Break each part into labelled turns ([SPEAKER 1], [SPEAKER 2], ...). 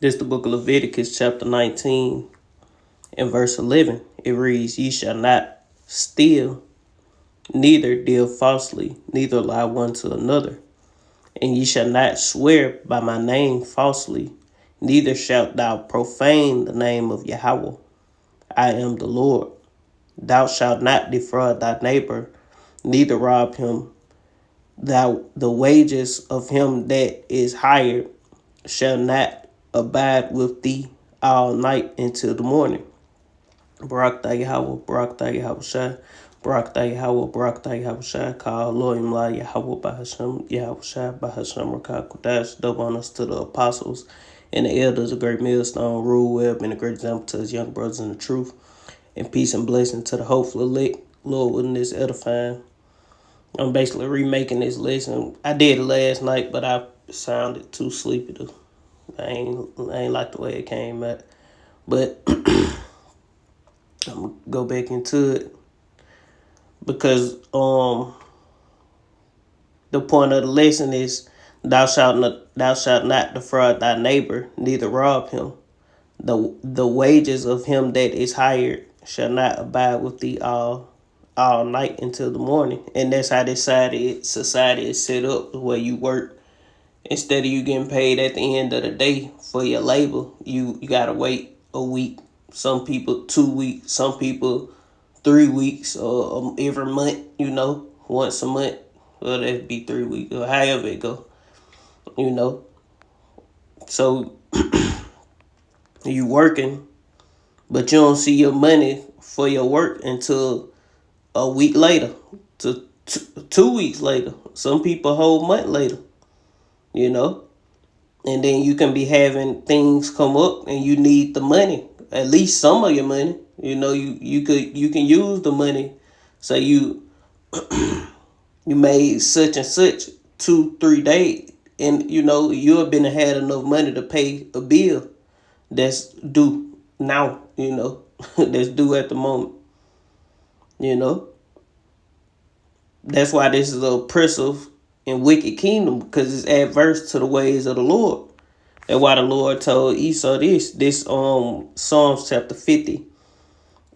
[SPEAKER 1] This is the book of Leviticus, chapter 19, and verse 11. It reads, Ye shall not steal, neither deal falsely, neither lie one to another. And ye shall not swear by my name falsely, neither shalt thou profane the name of Yahweh. I am the Lord. Thou shalt not defraud thy neighbor, neither rob him. The wages of him that is hired shall not abide with thee all night until the morning. Barak tha Yahweh, Barak tha Yahweh Shai, Barak tha Yahweh, Barak tha Yahweh Shai, Ka Elohim La Yahweh Bahashem, Yahweh Shai, Bahashem Rakah Kodash, double honors to the apostles and the elders, a great millstone, rule well, been a great example to his young brothers in the truth, and peace and blessing to the hopeful elect. Lord, wouldn't this edifying? I'm basically remaking this lesson. I did it last night, but I sounded too sleepy to. I ain't like the way it came out. But I'm gonna go back into it because the point of the lesson is thou shalt not defraud thy neighbor, neither rob him. The wages of him that is hired shall not abide with thee all night until the morning. And that's how this society is set up, where you work. Instead of you getting paid at the end of the day for your labor, you gotta wait a week. Some people 2 weeks, some people 3 weeks, or every month. Once a month. Well, that'd be 3 weeks, or however it go. You know, so you working, but you don't see your money for your work until a week later, to 2 weeks later. Some people a whole month later. You know. And then you can be having things come up and you need the money, at least some of your money. You can use the money. So you made such and such 2-3 days, and you have been had enough money to pay a bill that's due now. That's due at the moment. You know that's why this is an oppressive and wicked kingdom, because it's adverse to the ways of the Lord. That's why the Lord told Esau this Psalms chapter 50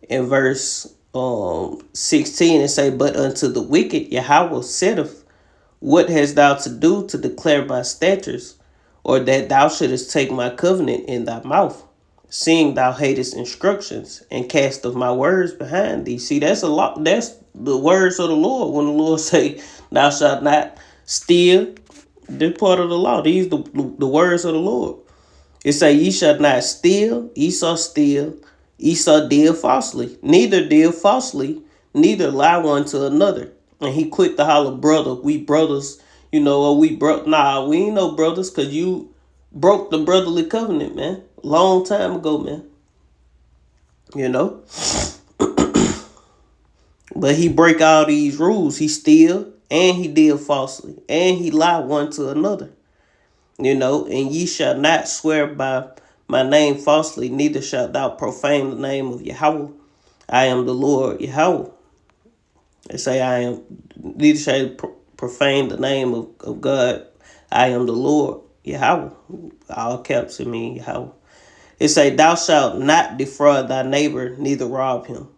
[SPEAKER 1] and verse 16, and say, But unto the wicked Yahweh saith, What hast thou to do to declare my statutes, or that thou shouldest take my covenant in thy mouth, seeing thou hatest instructions, and cast of my words behind thee? See, that's a lot. That's the words of the Lord. When the Lord say, Thou shalt not steal, this part of the law. These the words of the Lord. It say, Ye shall not steal. Steal. Esau deal falsely. Neither deal falsely, neither lie one to another. And he quick to holler, brother, we brothers, or nah, we ain't no brothers, because you broke the brotherly covenant, man. Long time ago, man. You know? But he break all these rules. He steal, and he deal falsely, and he lie one to another. And ye shall not swear by my name falsely, neither shalt thou profane the name of Yahweh. I am the Lord Yahweh. They say I am, neither shall you profane the name of God. I am the Lord Yahweh. All caps in me, Yahweh. It say, Thou shalt not defraud thy neighbor, neither rob him.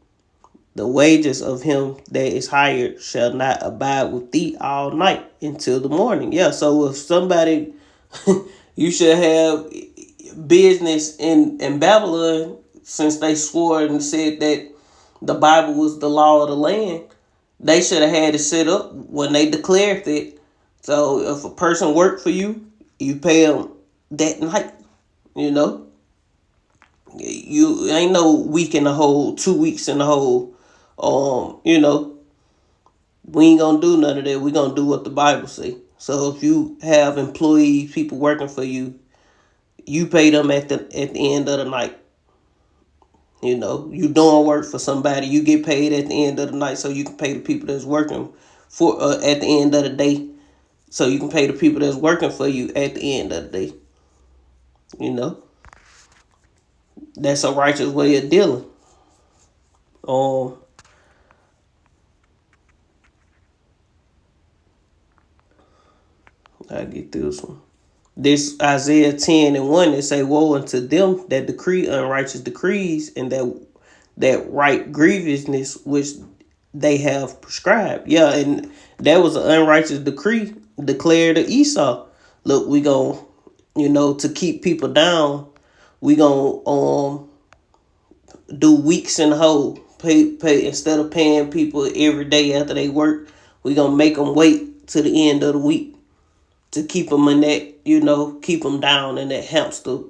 [SPEAKER 1] The wages of him that is hired shall not abide with thee all night until the morning. Yeah, so if somebody, you should have business in Babylon, since they swore and said that the Bible was the law of the land, they should have had it set up when they declared it. So if a person worked for you, you pay them that night. You ain't no week in the hole, 2 weeks in the hole. We ain't gonna do none of that. We gonna do what the Bible say. So if you have employees, people working for you, you pay them at the end of the night. You doing work for somebody, you get paid at the end of the night, so you can pay the people that's working for at the end of the day. So you can pay the people that's working for you at the end of the day. That's a righteous way of dealing. I get this one. This Isaiah 10:1, it say, woe unto them that decree unrighteous decrees, and that right grievousness which they have prescribed. Yeah, and that was an unrighteous decree declared to Esau. Look, we gonna, to keep people down, we gonna do weeks in a hole. Pay instead of paying people every day after they work, we gonna make them wait to the end of the week to keep them in that, keep them down in that hamster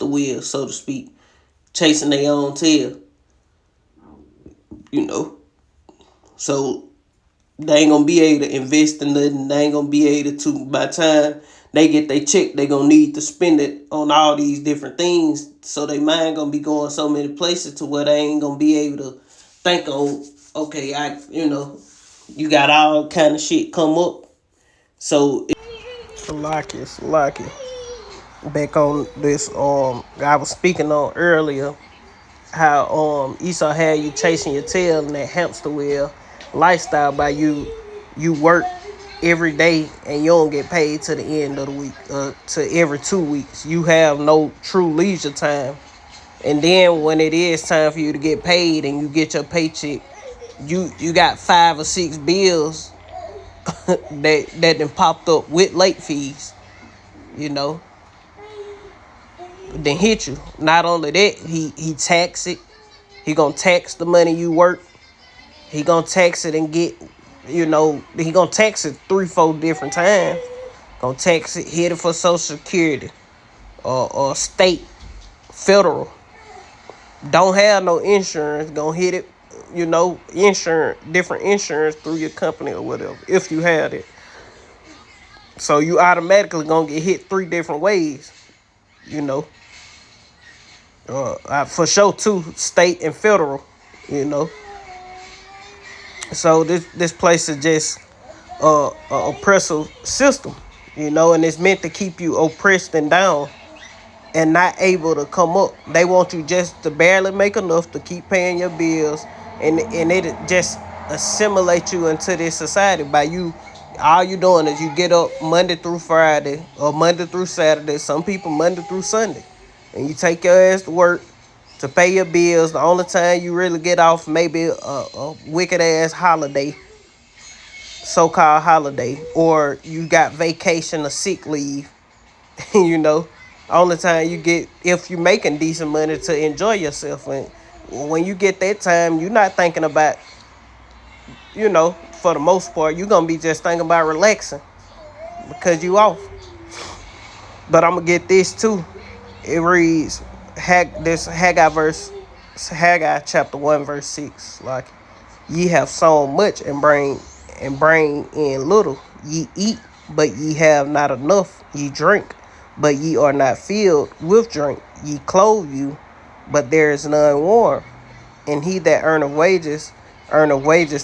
[SPEAKER 1] wheel, so to speak, chasing their own tail, you know. So they ain't gonna be able to invest in nothing. They ain't gonna be able to, by the time they get their check, they gonna need to spend it on all these different things. So they mind gonna be going so many places to where they ain't gonna be able to think on, okay, you got all kind of shit come up. So Salaki. Back on this, I was speaking on earlier how Esau had you chasing your tail in that hamster wheel lifestyle by you work every day and you don't get paid to the end of the week, to every 2 weeks. You have no true leisure time. And then when it is time for you to get paid and you get your paycheck, you got 5 or 6 bills that then popped up with late fees, you know, then hit you. Not only that, he tax it. He gonna tax the money you work. He gonna tax it and get, he gonna tax it 3-4 different times. Gonna tax it, hit it for Social Security or state, federal. Don't have no insurance, gonna hit it, insurance, different insurance through your company or whatever, if you have it. So you automatically gonna get hit 3 different ways, you know. For sure too, state and federal, you know. So this place is just a oppressive system, and it's meant to keep you oppressed and down and not able to come up. They want you just to barely make enough to keep paying your bills, and it just assimilate you into this society by you. All you doing is you get up Monday through Friday or Monday through Saturday. Some people Monday through Sunday, and you take your ass to work to pay your bills. The only time you really get off maybe a wicked ass holiday, so-called holiday, or you got vacation or sick leave. Only time you get, if you making decent money, to enjoy yourself. And when you get that time, you're not thinking about, for the most part, you're gonna be just thinking about relaxing because you off. But I'm gonna get this too. It reads Haggai chapter 1 verse 6, like, ye have sown much and bring in little. Ye eat, but ye have not enough. Ye drink, but ye are not filled with drink. Ye clothe you, but there is none warm. And he that earneth wages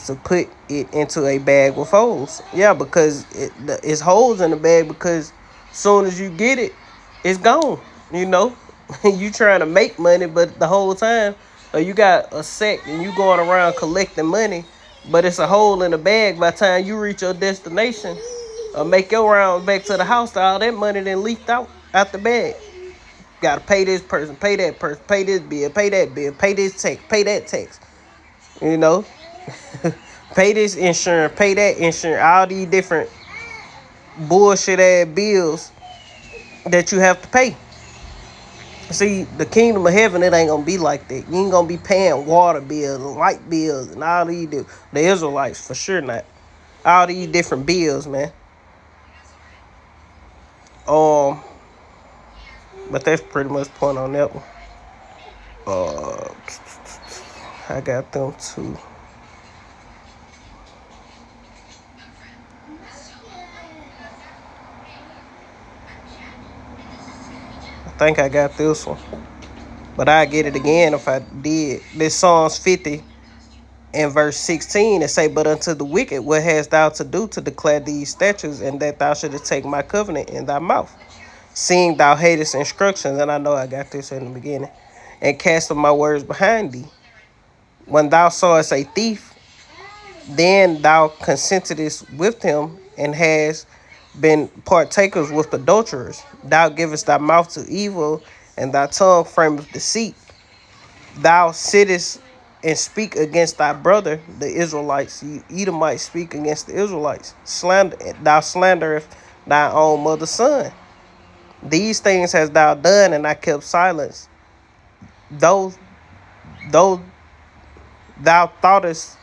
[SPEAKER 1] to put it into a bag with holes. Yeah, because it's holes in the bag, because soon as you get it, it's gone. You trying to make money, but the whole time, you got a sack and you going around collecting money, but it's a hole in the bag. By the time you reach your destination or make your round back to the house, all that money then leaked out the bag. Gotta pay this person, pay that person, pay this bill, pay that bill, pay this tax, pay that tax. Pay this insurance, pay that insurance, all these different bullshit ass bills that you have to pay. See, the kingdom of heaven, it ain't gonna be like that. You ain't gonna be paying water bills and light bills and all these. The Israelites, for sure not. All these different bills, man. But that's pretty much the point on that one. I got them too. I think I got this one, but I get it again if I did. This Psalms 50 and verse 16, it say, but unto the wicked, what hast thou to do to declare these statutes, and that thou shouldest take my covenant in thy mouth, seeing thou hatest instructions? And I know I got this in the beginning. And cast my words behind thee. When thou sawest a thief, then thou consentedest with him, and hast been partakers with adulterers. Thou givest thy mouth to evil, and thy tongue frameth deceit. Thou sittest and speak against thy brother, the Israelites. You Edomites speak against the Israelites. Thou slanderest thy own mother's son. These things hast thou done, and I kept silence. Though thou thoughtest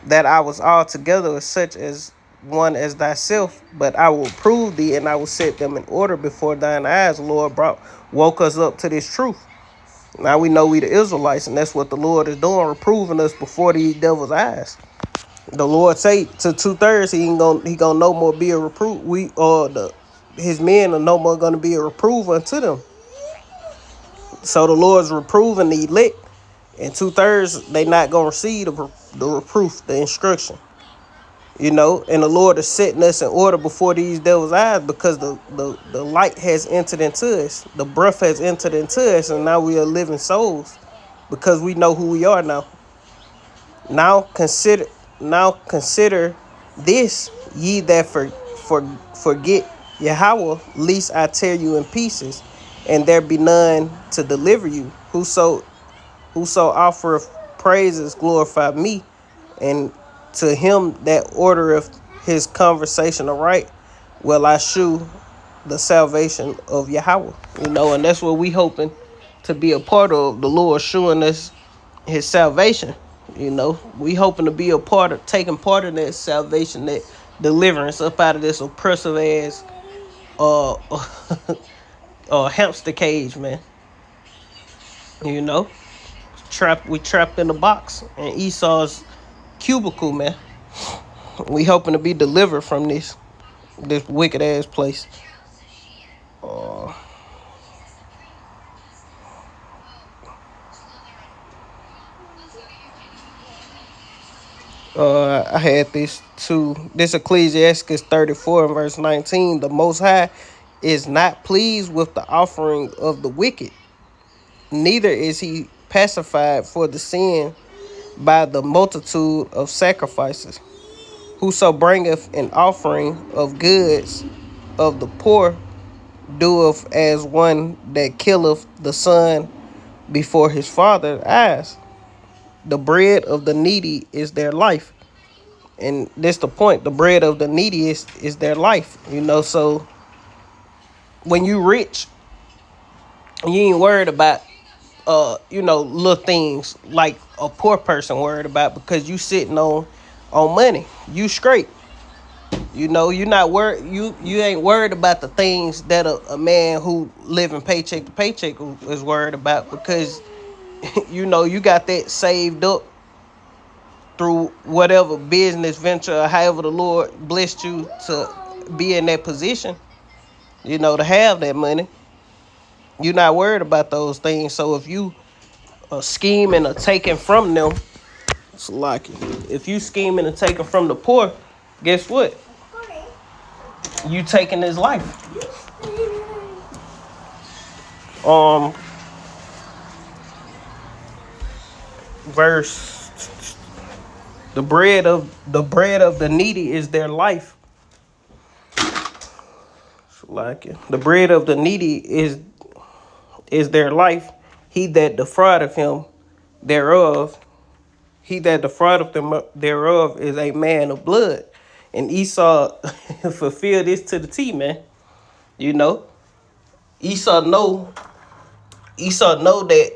[SPEAKER 1] that I was altogether as such as one as thyself, but I will prove thee, and I will set them in order before thine eyes. Lord woke us up to this truth. Now we know we the Israelites, and that's what the Lord is doing, reproving us before these devil's eyes. The Lord say to 2/3, he gonna no more be a reproof. His men are no more gonna be a reproof unto them. So the Lord's reproving the elect, and 2/3 they not gonna receive the reproof, the instruction. And the Lord is setting us in order before these devil's eyes, because the light has entered into us, the breath has entered into us, and now we are living souls because we know who we are now. Now consider this, ye that forget Yahweh, lest I tear you in pieces, and there be none to deliver you. Whoso offereth praises glorify me, and to him that ordereth his conversation aright will I shew the salvation of Yahweh. And that's what we hoping to be a part of, the Lord showing us his salvation. We hoping to be taking part in that salvation, that deliverance up out of this oppressive ass uh hamster cage, man. We trapped in the box in Esau's cubicle, man. We hoping to be delivered from this wicked ass place. I had this too. This Ecclesiastes 34 and verse 19. The Most High is not pleased with the offering of the wicked, neither is he pacified for the sin by the multitude of sacrifices. Whoso bringeth an offering of goods of the poor doeth as one that killeth the son before his father's eyes. The bread of the needy is their life. And this the point. The bread of the needy is their life. So when you rich, you ain't worried about little things like a poor person worried about, because you sitting on money. You straight. You're not worried. You ain't worried about the things that a man who living paycheck to paycheck is worried about, because you got that saved up through whatever business venture or however the Lord blessed you to be in that position, to have that money. You're not worried about those things. So if you are scheming or taking from them, it's like, if you scheming and taking from the poor, guess what? You taking his life. Verse, the bread of the needy is their life. The bread of the needy is their life. He that defraudeth him thereof, is a man of blood. And Esau fulfilled this to the T, man. Esau know that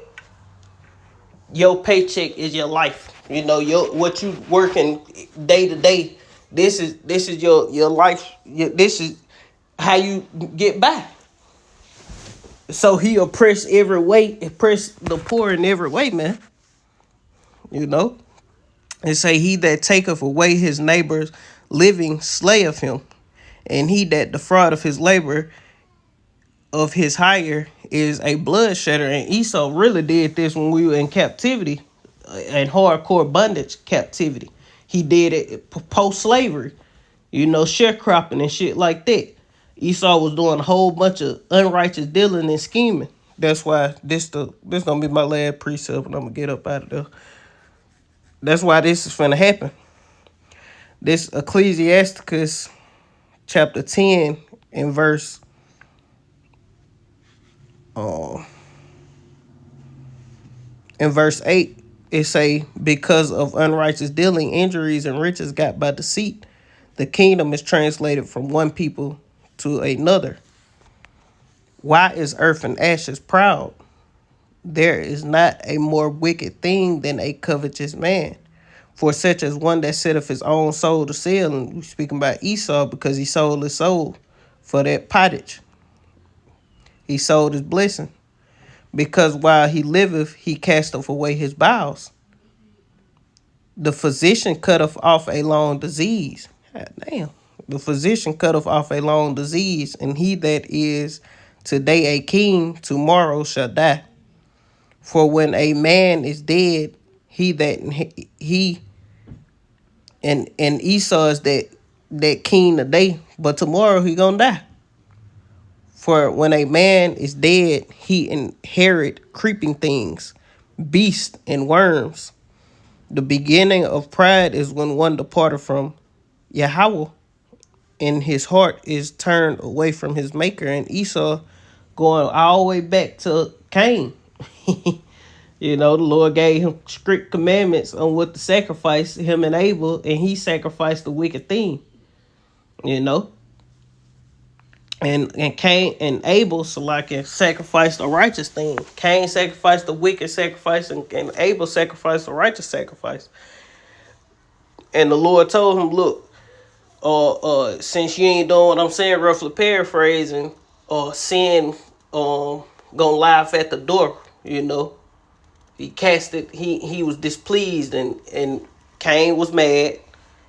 [SPEAKER 1] your paycheck is your life. What you working day to day. This is your life. This is how you get by. So he oppress the poor in every way, man. And say, he that taketh away his neighbor's living slayeth him, and he that defraudeth his labor of his hire is a bloodshedder. And Esau really did this when we were in captivity, in hardcore bondage captivity. He did it post-slavery, sharecropping and shit like that. Esau was doing a whole bunch of unrighteous dealing and scheming. That's why this gonna be my last precept, and I'm gonna get up out of there. That's why this is finna happen. This Ecclesiasticus chapter 10 in verse uh, in verse 8, it say, because of unrighteous dealing, injuries, and riches got by deceit, the kingdom is translated from one people to another. Why is earth and ashes proud? There is not a more wicked thing than a covetous man. For such as one that setteth his own soul to sale, and we speaking about Esau because he sold his soul for that pottage. He sold his blessing. Because while he liveth, he casteth away his bowels. The physician cutteth off a long disease. God damn. The physician cutteth off a long disease, and he that is today a king, tomorrow shall die. For when a man is dead, he and Esau is that king today, but tomorrow he gonna die. For when a man is dead, he inherit creeping things, beasts and worms. The beginning of pride is when one departed from Yahweh, and his heart is turned away from his maker. And Esau going all the way back to Cain. You know, the Lord gave him strict commandments on what to sacrifice, him and Abel, and he sacrificed the wicked thing. You know, and Cain and Abel, so like, sacrificed the righteous thing. Cain sacrificed the wicked sacrifice, and Abel sacrificed the righteous sacrifice. And the Lord told him, look, since you ain't doing what I'm saying, roughly paraphrasing, sin gonna laugh at the door, you know. He cast it, he was displeased, and Cain was mad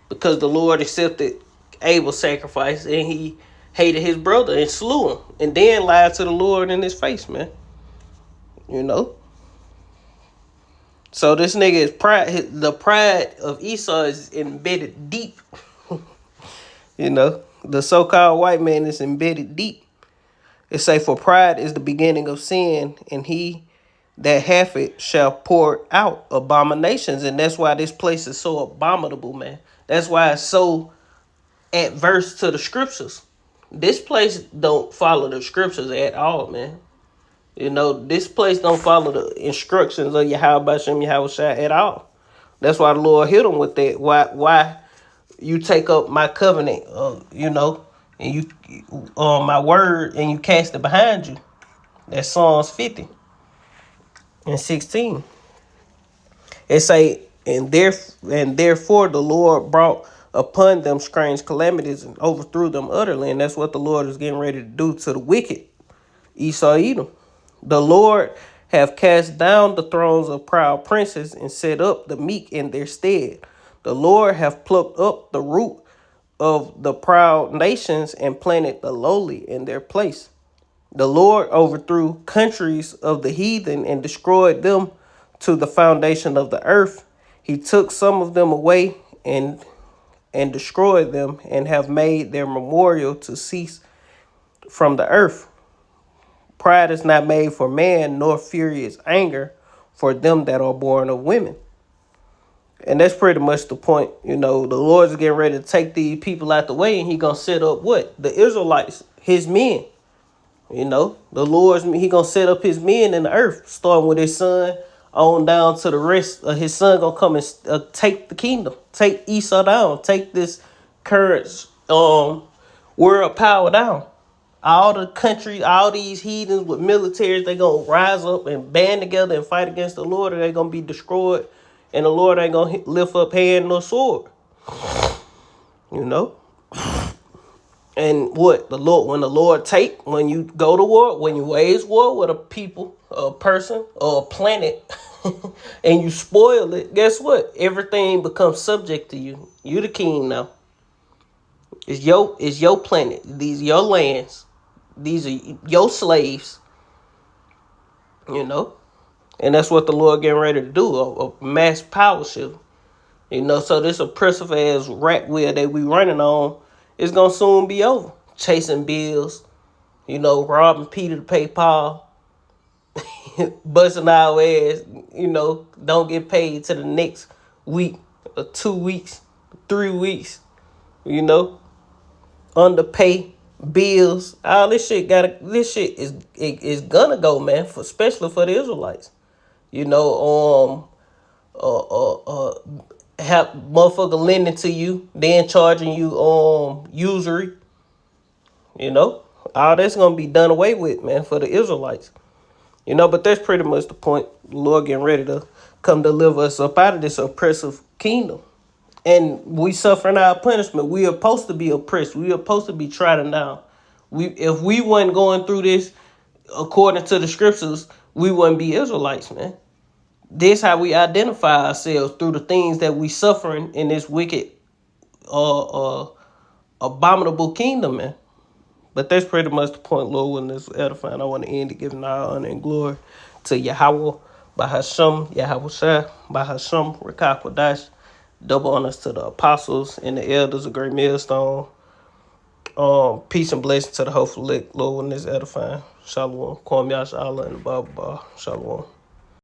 [SPEAKER 1] because the Lord accepted Abel's sacrifice, and he hated his brother and slew him, and then lied to the Lord in his face, man. You know? So this nigga is pride. The pride of Esau is embedded deep. You know, the so-called white man is embedded deep. It say, for pride is the beginning of sin, and he that hath it shall pour out abominations. And that's why this place is so abominable, man. That's why it's so adverse to the scriptures. This place don't follow the scriptures at all, man. You know, this place don't follow the instructions of Yahweh Shem Yahweh Shai at all. That's why the Lord hit him with that. Why you take up my covenant, you know, and you my word, and you cast it behind you. That's Psalms 50 and 16. It say, and therefore the Lord brought upon them strange calamities and overthrew them utterly. And that's what the Lord is getting ready to do to the wicked, Esau, Edom. The Lord have cast down the thrones of proud princes and set up the meek in their stead. The Lord have plucked up the root of the proud nations and planted the lowly in their place. The Lord overthrew countries of the heathen and destroyed them to the foundation of the earth. He took some of them away and destroyed them, and have made their memorial to cease from the earth. Pride is not made for man, nor furious anger for them that are born of women. And that's pretty much the point. You know, the Lord's getting ready to take these people out the way, and he gonna set up what? The Israelites, his men. You know, the Lord's, he gonna set up his men in the earth, starting with his son on down to the rest of his son. Gonna come and take the kingdom, take Esau down, take this current world power down. All the country, all these heathens with militaries, they gonna rise up and band together and fight against the Lord, or they gonna be destroyed, and the Lord ain't gonna lift up hand nor sword. You know. And what the Lord, when you go to war, when you wage war with a people, a person, or a planet, and you spoil it, guess what? Everything becomes subject to you. You the king now. It's your planet. These are your lands. These are your slaves. You know? And that's what the Lord getting ready to do, a mass power shift. You know, so this oppressive ass rat wheel that we running on, it's gonna soon be over. Chasing bills, you know, robbing Peter to pay Paul, busting our ass, you know, don't get paid to the next week or 2 weeks, 3 weeks, you know. underpay bills. All this shit is gonna go, man, for especially for the Israelites. You know, have motherfucker lending to you, then charging you usury. You know, all that's gonna be done away with, man, for the Israelites. You know, but that's pretty much the point. The Lord getting ready to come deliver us up out of this oppressive kingdom. And we suffering our punishment. We are supposed to be oppressed. We are supposed to be trodden down. If we wasn't going through this according to the scriptures, we wouldn't be Israelites, man. This how we identify ourselves, through the things that we suffering in this wicked, abominable kingdom, man. But that's pretty much the point, Lord, when this edifying. I want to end it giving all honor and glory to Yahweh, Bahasham, Yahweh Shai, Bahasham, Rekah Kodash. Double honors to the apostles and the elders of Great Millstone. Peace and blessing to the hopeful Lord, when this edifying. Shalom. Kwam Yash Allah and the Baba. Shalom.